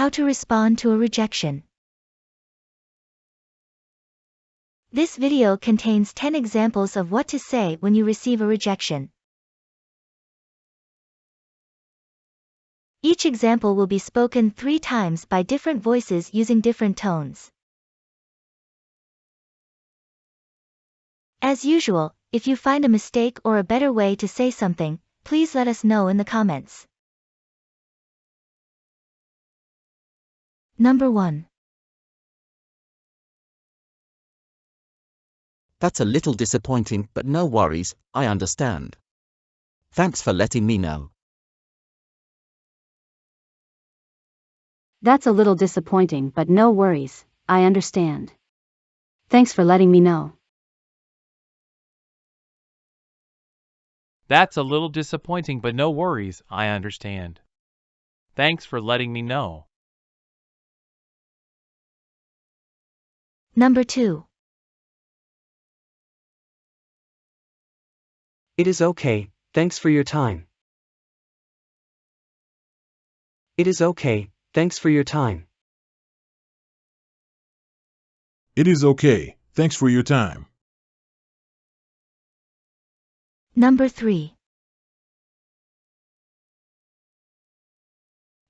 How to respond to a rejection. This video contains 10 examples of what to say when you receive a rejection. Each example will be spoken 3 times by different voices using different tones. As usual, if you find a mistake or a better way to say something, please let us know in the comments. Number 1. That's a little disappointing, but no worries, I understand. Thanks for letting me know. That's a little disappointing, but no worries, I understand. Thanks for letting me know. That's a little disappointing, but no worries, I understand. Thanks for letting me know. Number 2. It is okay, thanks for your time. It is okay, thanks for your time. It is okay, thanks for your time. Number 3.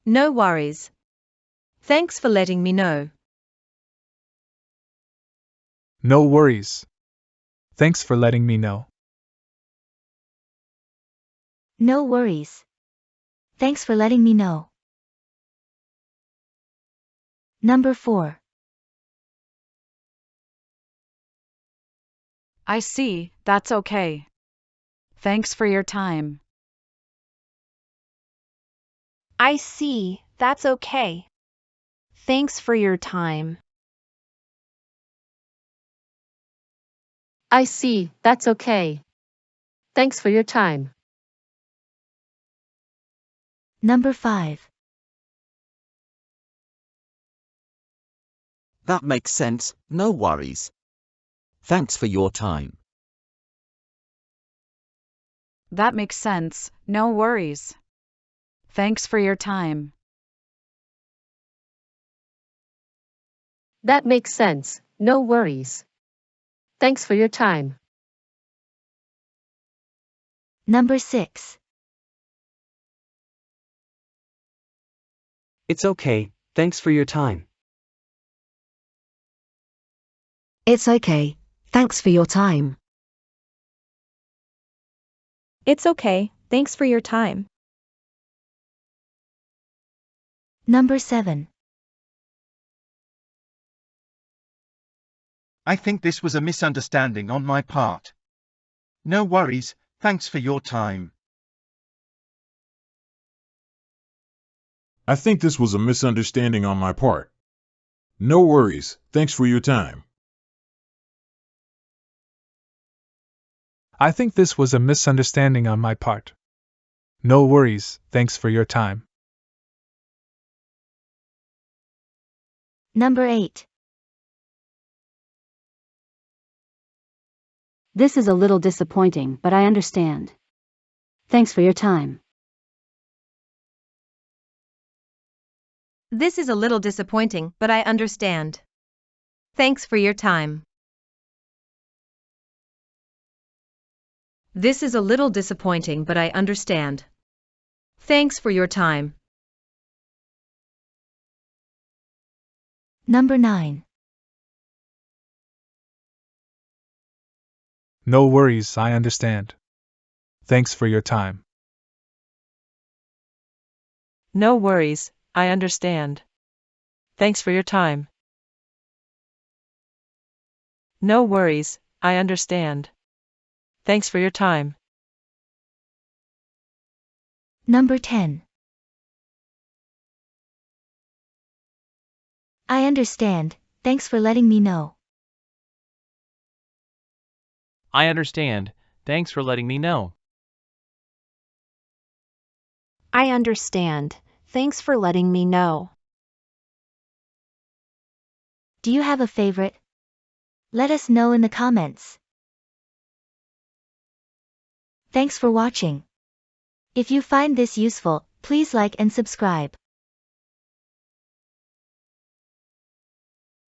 No worries. Thanks for letting me know. No worries. Thanks for letting me know. No worries. Thanks for letting me know. Number 4. I see, that's okay. Thanks for your time. I see, that's okay. Thanks for your time. I see, that's okay. Thanks for your time. Number 5. That makes sense, no worries. Thanks for your time. That makes sense, no worries. Thanks for your time. That makes sense, no worries. Thanks for your time. Number 6. It's okay, thanks for your time. It's okay, thanks for your time. It's okay, thanks for your time. Number 7. I think this was a misunderstanding on my part. No worries, thanks for your time. I think this was a misunderstanding on my part. No worries, thanks for your time. I think this was a misunderstanding on my part. No worries, thanks for your time. Number 8. This is a little disappointing, but I understand. Thanks for your time. This is a little disappointing, but I understand. Thanks for your time. This is a little disappointing, but I understand. Thanks for your time. Number 9. No worries, I understand. Thanks for your time. No worries, I understand. Thanks for your time. No worries, I understand. Thanks for your time. Number 10. I understand, thanks for letting me know. I understand. Thanks for letting me know. I understand. Thanks for letting me know. Do you have a favorite? Let us know in the comments. Thanks for watching. If you find this useful, please like and subscribe.